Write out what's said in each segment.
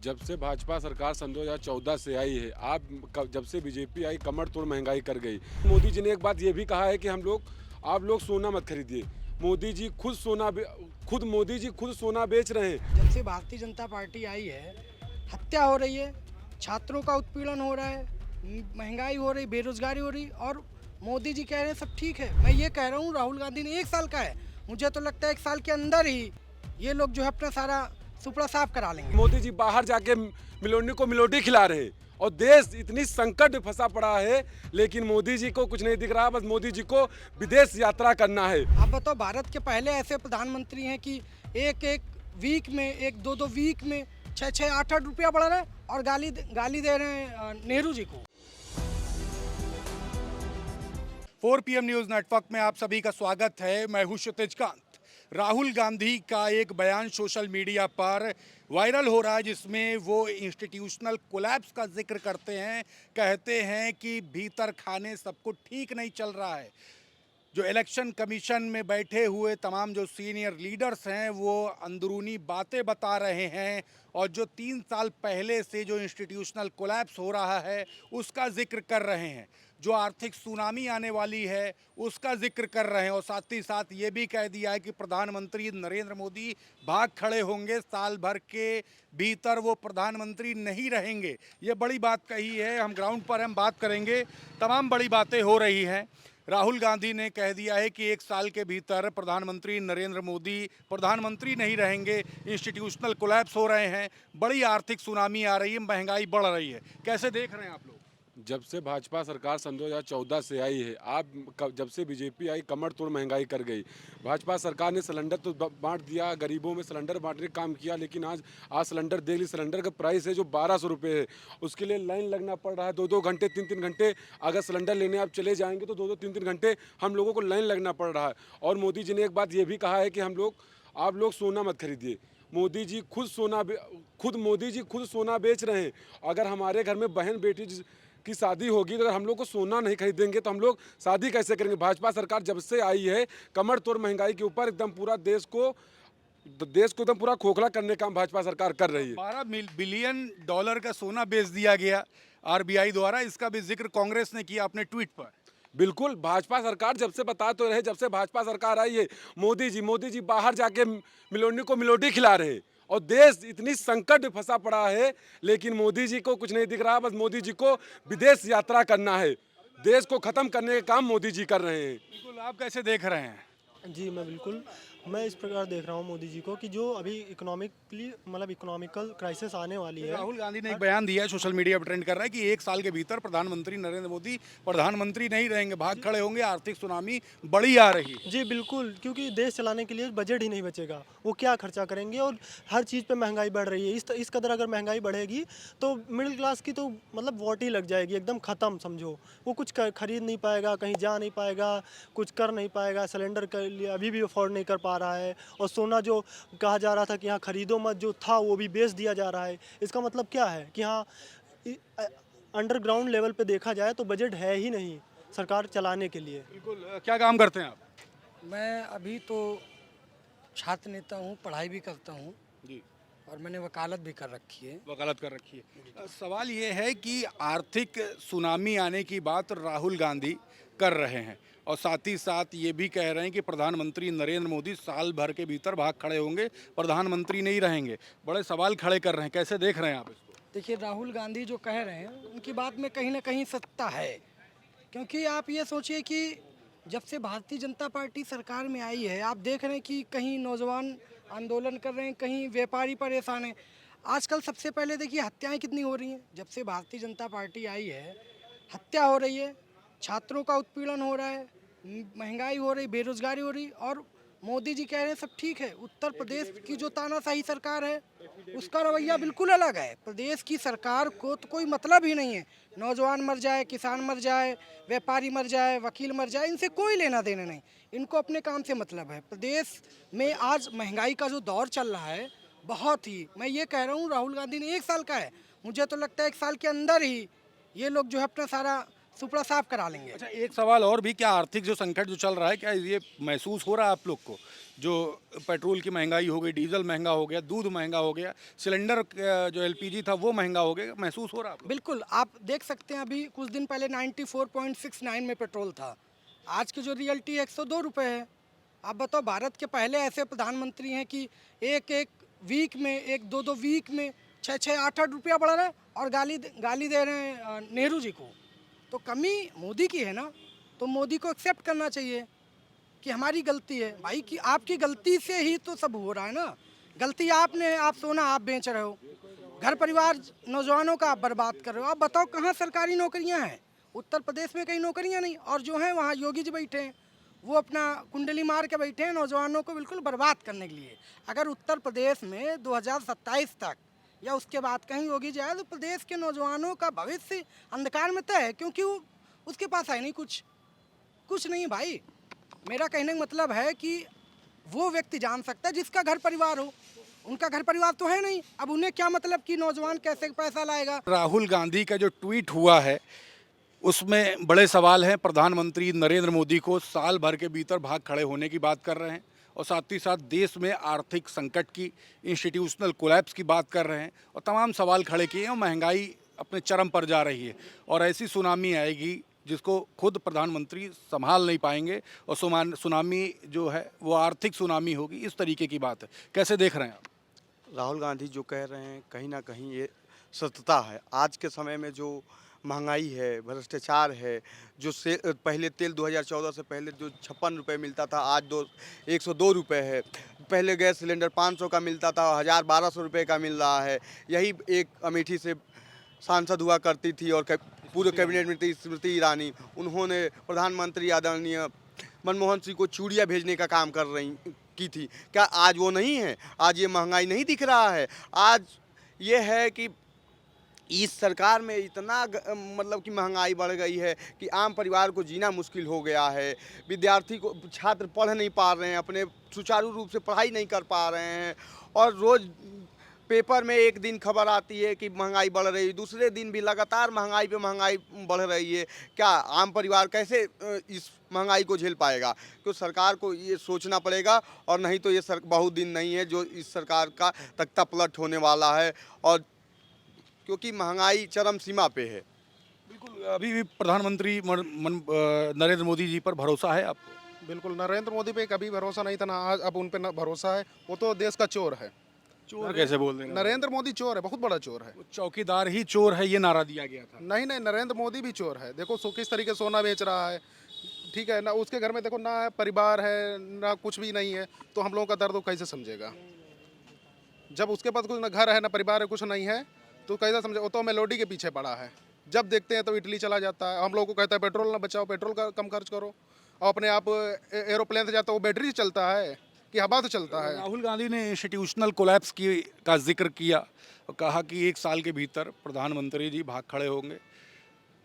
जब से भाजपा सरकार सन 2014 से आई है, जब से बीजेपी आई कमर तोड़ महंगाई कर गई। मोदी जी ने एक बात ये भी कहा है कि आप लोग सोना मत खरीदिए। मोदी जी खुद सोना बेच रहे हैं। जब से भारतीय जनता पार्टी आई है, हत्या हो रही है, छात्रों का उत्पीड़न हो रहा है, महंगाई हो रही, बेरोजगारी हो रही, और मोदी जी कह रहे हैं सब ठीक है। मैं ये कह रहा हूँ राहुल गांधी ने 1 साल का है, मुझे तो लगता है 1 साल के अंदर ही ये लोग जो है अपना सारा सुपड़ा साफ करा लेंगे। मोदी जी बाहर जाके मिलोनी को मिलोडी खिला रहे हैं और देश इतनी संकट में फंसा पड़ा है, लेकिन मोदी जी को कुछ नहीं दिख रहा। बस मोदी जी को विदेश यात्रा करना है। आप बताओ, भारत के पहले ऐसे प्रधानमंत्री हैं कि एक एक वीक में, एक दो दो वीक में 6-6, 8-8 रुपया बढ़ रहा है और गाली दे रहे हैं नेहरू जी को। 4 PM न्यूज़ नेटवर्क में आप सभी का स्वागत है। मैं हूं क्षितिज कांत। राहुल गांधी का एक बयान सोशल मीडिया पर वायरल हो रहा है, जिसमें वो इंस्टीट्यूशनल कोलैप्स का जिक्र करते हैं। कहते हैं कि भीतर खाने सबको ठीक नहीं चल रहा है। जो इलेक्शन कमीशन में बैठे हुए तमाम जो सीनियर लीडर्स हैं, वो अंदरूनी बातें बता रहे हैं और जो 3 साल पहले से जो इंस्टीट्यूशनल कोलैप्स हो रहा है उसका जिक्र कर रहे हैं। जो आर्थिक सुनामी आने वाली है उसका जिक्र कर रहे हैं और साथ ही साथ ये भी कह दिया है कि प्रधानमंत्री नरेंद्र मोदी भाग खड़े होंगे, साल भर के भीतर वो प्रधानमंत्री नहीं रहेंगे। ये बड़ी बात कही है। हम ग्राउंड पर हम बात करेंगे, तमाम बड़ी बातें हो रही हैं। राहुल गांधी ने कह दिया है कि 1 साल के भीतर प्रधानमंत्री नरेंद्र मोदी प्रधानमंत्री नहीं रहेंगे। इंस्टीट्यूशनल कोलैप्स हो रहे हैं, बड़ी आर्थिक सुनामी आ रही है, महंगाई बढ़ रही है। कैसे देख रहे हैं आप लोग? जब से भाजपा सरकार सन 2014 से आई है, जब से बीजेपी आई कमर तोड़ महंगाई कर गई। भाजपा सरकार ने सिलेंडर तो बांट दिया, गरीबों में सिलेंडर बांटने का काम किया, लेकिन आज सिलेंडर देख ली, सिलेंडर का प्राइस है जो 1200 रुपये है। उसके लिए लाइन लगना पड़ रहा है 2-2 घंटे, 3-3 घंटे। अगर सिलेंडर लेने आप चले जाएंगे तो 2-2, 3-3 घंटे हम लोगों को लाइन लगना पड़ रहा है। और मोदी जी ने एक बात ये भी कहा है कि आप लोग सोना मत खरीदिए। मोदी जी खुद सोना बेच रहे हैं। अगर हमारे घर में बहन बेटी की शादी होगी तो अगर हम लोग को सोना नहीं खरीदेंगे तो हम लोग शादी कैसे करेंगे? भाजपा सरकार जब से आई है कमर तोड़ महंगाई के ऊपर एकदम पूरा देश को एकदम पूरा खोखला करने का काम भाजपा सरकार कर रही है। 12 बिलियन डॉलर का सोना बेच दिया गया RBI द्वारा। इसका भी जिक्र कांग्रेस ने किया अपने ट्वीट पर। बिल्कुल, भाजपा सरकार जब से बता तो रहे, जब से भाजपा सरकार आई है, मोदी जी बाहर जाके मिलोनी को मिलोडी खिला रहे हैं और देश इतनी संकट में फंसा पड़ा है, लेकिन मोदी जी को कुछ नहीं दिख रहा। बस मोदी जी को विदेश यात्रा करना है। देश को खत्म करने का काम मोदी जी कर रहे हैं। बिल्कुल, आप कैसे देख रहे हैं? जी, मैं इस प्रकार देख रहा हूँ मोदी जी को कि जो अभी इकोनॉमिकल क्राइसिस आने वाली है। राहुल गांधी ने एक बयान दिया है, सोशल मीडिया पर ट्रेंड कर रहा है कि 1 साल के भीतर प्रधानमंत्री नरेंद्र मोदी प्रधानमंत्री नहीं रहेंगे, भाग खड़े होंगे, आर्थिक सुनामी बड़ी आ रही है। जी बिल्कुल, क्योंकि देश चलाने के लिए बजट ही नहीं बचेगा, वो क्या खर्चा करेंगे। और हर चीज़ पे महंगाई बढ़ रही है। इस कदर अगर महंगाई बढ़ेगी तो मिडिल क्लास की तो मतलब वोट ही लग जाएगी, एकदम ख़त्म समझो। वो कुछ खरीद नहीं पाएगा, कहीं जा नहीं पाएगा, कुछ कर नहीं पाएगा। सिलेंडर के लिए अभी भी अफोर्ड नहीं कर पा रहा है। और सोना जो कहा जा रहा था कि यहाँ खरीदो मत, जो था वो भी बेच दिया जा रहा है। इसका मतलब क्या है कि हाँ, अंडरग्राउंड लेवल पे देखा जाए तो बजट है ही नहीं सरकार चलाने के लिए। बिल्कुल, क्या काम करते हैं आप? मैं अभी तो छात्र नेता हूँ, पढ़ाई भी करता हूँ जी, और मैंने वकालत भी कर रखी है। वकालत कर रखी है। सवाल ये है कि आर्थिक सुनामी आने की बात राहुल गांधी कर रहे हैं और साथ ही साथ ये भी कह रहे हैं कि प्रधानमंत्री नरेंद्र मोदी साल भर के भीतर भाग खड़े होंगे, प्रधानमंत्री नहीं रहेंगे। बड़े सवाल खड़े कर रहे हैं, कैसे देख रहे हैं आप इसको? देखिए, राहुल गांधी जो कह रहे हैं उनकी बात में कहीं ना कहीं सत्ता है, क्योंकि आप ये सोचिए कि जब से भारतीय जनता पार्टी सरकार में आई है, आप देख रहे हैं कि कहीं नौजवान आंदोलन कर रहे हैं, कहीं व्यापारी परेशान हैं। आजकल सबसे पहले देखिए हत्याएं कितनी हो रही हैं। जब से भारतीय जनता पार्टी आई है, हत्या हो रही है, छात्रों का उत्पीड़न हो रहा है, महंगाई हो रही, बेरोजगारी हो रही, और मोदी जी कह रहे हैं सब ठीक है। उत्तर प्रदेश की जो तानाशाही सरकार है उसका रवैया बिल्कुल अलग है। प्रदेश की सरकार को तो कोई मतलब ही नहीं है। नौजवान मर जाए, किसान मर जाए, व्यापारी मर जाए, वकील मर जाए, इनसे कोई लेना देना नहीं। इनको अपने काम से मतलब है। प्रदेश में आज महंगाई का जो दौर चल रहा है, बहुत ही, मैं ये कह रहा हूँ राहुल गांधी ने 1 साल का है, मुझे तो लगता है 1 साल के अंदर ही ये लोग जो है अपना सारा सुपड़ा साफ करा लेंगे। अच्छा, एक सवाल और भी, क्या आर्थिक जो संकट जो चल रहा है, क्या ये महसूस हो रहा है आप लोग को? जो पेट्रोल की महंगाई हो गई, डीजल महंगा हो गया, दूध महंगा हो गया, सिलेंडर जो एलपीजी था वो महंगा हो गया, महसूस हो रहा है आप लोग को? बिल्कुल, आप देख सकते हैं अभी कुछ दिन पहले 94.69 में पेट्रोल था, आज की जो रियलिटी 102 रुपये है। आप बताओ, भारत के पहले ऐसे प्रधानमंत्री हैं कि एक एक वीक में, एक दो दो वीक में 6-6, 8-8 रुपया बढ़ रहा है और गाली दे रहे हैं नेहरू जी को। तो कमी मोदी की है ना, तो मोदी को एक्सेप्ट करना चाहिए कि हमारी गलती है भाई, कि आपकी गलती से ही तो सब हो रहा है ना। गलती आपने है, आप सोना आप बेच रहे हो, घर परिवार नौजवानों का आप बर्बाद कर रहे हो। आप बताओ कहाँ सरकारी नौकरियां हैं? उत्तर प्रदेश में कहीं नौकरियां नहीं, और जो हैं वहाँ योगी जी बैठे हैं, वो अपना कुंडली मार के बैठे हैं नौजवानों को बिल्कुल बर्बाद करने के लिए। अगर उत्तर प्रदेश में 2027 तक या उसके बाद कहीं योगी जाए तो प्रदेश के नौजवानों का भविष्य अंधकार में तय है, क्योंकि वो उसके पास है नहीं, कुछ नहीं भाई। मेरा कहने का मतलब है कि वो व्यक्ति जान सकता है जिसका घर परिवार हो, उनका घर परिवार तो है नहीं। अब उन्हें क्या मतलब कि नौजवान कैसे पैसा लाएगा। राहुल गांधी का जो ट्वीट हुआ है उसमें बड़े सवाल हैं। प्रधानमंत्री नरेंद्र मोदी को साल भर के भीतर भाग खड़े होने की बात कर रहे हैं और साथ ही साथ देश में आर्थिक संकट की, इंस्टीट्यूशनल कोलैप्स की बात कर रहे हैं और तमाम सवाल खड़े किए हैं। और महंगाई अपने चरम पर जा रही है और ऐसी सुनामी आएगी जिसको खुद प्रधानमंत्री संभाल नहीं पाएंगे और सुनामी जो है वो आर्थिक सुनामी होगी। इस तरीके की बात है, कैसे देख रहे हैं आप? राहुल गांधी जो कह रहे हैं कहीं ना कहीं ये सत्यता है। आज के समय में जो महंगाई है, भ्रष्टाचार है, जो से पहले तेल 2014 से पहले जो 56 रुपये मिलता था, आज 102 रुपये है। पहले गैस सिलेंडर 500 का मिलता था, 1000-1200 रुपये का मिल रहा है। यही एक अमेठी से सांसद हुआ करती थी और पूरे कैबिनेट में थी स्मृति ईरानी। उन्होंने प्रधानमंत्री आदरणीय मनमोहन सिंह को चूड़ियाँ भेजने का काम की थी। क्या आज वो नहीं है? आज ये महंगाई नहीं दिख रहा है? आज ये है कि इस सरकार में इतना मतलब कि महंगाई बढ़ गई है कि आम परिवार को जीना मुश्किल हो गया है। विद्यार्थी को, छात्र पढ़ नहीं पा रहे हैं, अपने सुचारू रूप से पढ़ाई नहीं कर पा रहे हैं और रोज़ पेपर में एक दिन खबर आती है कि महंगाई बढ़ रही है, दूसरे दिन भी लगातार महंगाई पे महंगाई बढ़ रही है। क्या आम परिवार कैसे इस महंगाई को झेल पाएगा? क्योंकि सरकार को ये सोचना पड़ेगा और नहीं तो ये बहुत दिन नहीं है जो इस सरकार का तख्ता पलट होने वाला है। और क्योंकि महंगाई चरम सीमा पे है। बिल्कुल, अभी भी प्रधानमंत्री नरेंद्र मोदी जी पर भरोसा है आपको? बिल्कुल, नरेंद्र मोदी पे कभी भरोसा नहीं था ना, आज अब उन पे भरोसा है। वो तो देश का चोर है। चोर कैसे बोल रहे हैं? नरेंद्र मोदी चोर है, बहुत बड़ा चोर है। चौकीदार ही चोर है, ये नारा दिया गया था। नहीं, नरेंद्र मोदी भी चोर है। देखो किस तरीके सोना बेच रहा है, ठीक है ना। उसके घर में देखो ना परिवार है ना कुछ भी नहीं है, तो हम लोगों का दर्द वो कैसे समझेगा? जब उसके पास कुछ ना घर है ना परिवार है, कुछ नहीं है, तो कैसे समझे? वो तो मेलोडी के पीछे पड़ा है। जब देखते हैं तो इटली चला जाता है। हम लोगों को कहता है पेट्रोल ना बचाओ, पेट्रोल का कम खर्च करो, और अपने आप एरोप्लेन से जाता है वो बैटरी से चलता है कि हवा से चलता है। राहुल गांधी ने इंस्टीट्यूशनल कोलैप्स का जिक्र किया और कहा कि 1 साल के भीतर प्रधानमंत्री जी भाग खड़े होंगे,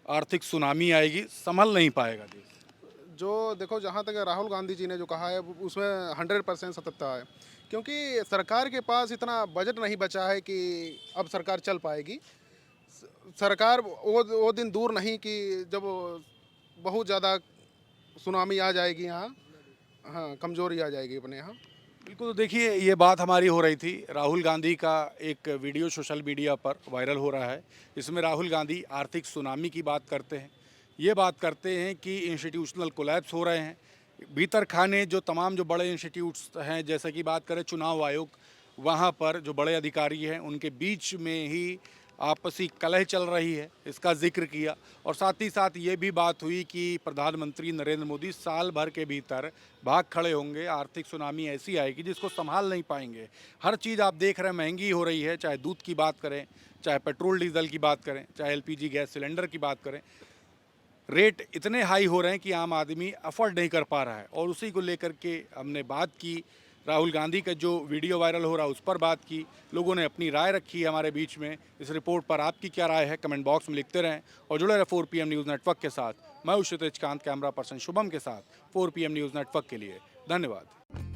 आर्थिक सुनामी आएगी, संभल नहीं पाएगा देश। जो देखो, जहाँ तक राहुल गांधी जी ने जो कहा है उसमें 100% सत्यता है, क्योंकि सरकार के पास इतना बजट नहीं बचा है कि अब सरकार चल पाएगी। सरकार वो दिन दूर नहीं कि जब बहुत ज़्यादा सुनामी आ जाएगी यहाँ, हाँ, कमज़ोरी आ जाएगी अपने यहाँ। बिल्कुल, तो देखिए ये बात हमारी हो रही थी। राहुल गांधी का एक वीडियो सोशल मीडिया पर वायरल हो रहा है। इसमें राहुल गांधी आर्थिक सुनामी की बात करते हैं, ये बात करते हैं कि इंस्टीट्यूशनल कोलैप्स हो रहे हैं। भीतर खाने जो तमाम जो बड़े इंस्टीट्यूट्स हैं, जैसे कि बात करें चुनाव आयोग, वहाँ पर जो बड़े अधिकारी हैं उनके बीच में ही आपसी कलह चल रही है, इसका जिक्र किया। और साथ ही साथ ये भी बात हुई कि प्रधानमंत्री नरेंद्र मोदी साल भर के भीतर भाग खड़े होंगे, आर्थिक सुनामी ऐसी आएगी जिसको संभाल नहीं पाएंगे। हर चीज़ आप देख रहे हैं महंगी हो रही है, चाहे दूध की बात करें, चाहे पेट्रोल डीजल की बात करें, चाहे एलपीजी गैस सिलेंडर की बात करें। रेट इतने हाई हो रहे हैं कि आम आदमी अफोर्ड नहीं कर पा रहा है। और उसी को लेकर के हमने बात की, राहुल गांधी का जो वीडियो वायरल हो रहा है उस पर बात की, लोगों ने अपनी राय रखी है हमारे बीच में। इस रिपोर्ट पर आपकी क्या राय है, कमेंट बॉक्स में लिखते रहें और जुड़े रहे 4 PM न्यूज़ नेटवर्क के साथ। मैं क्षितिज कांत, कैमरा पर्सन शुभम के साथ 4 PM न्यूज़ नेटवर्क के लिए। धन्यवाद।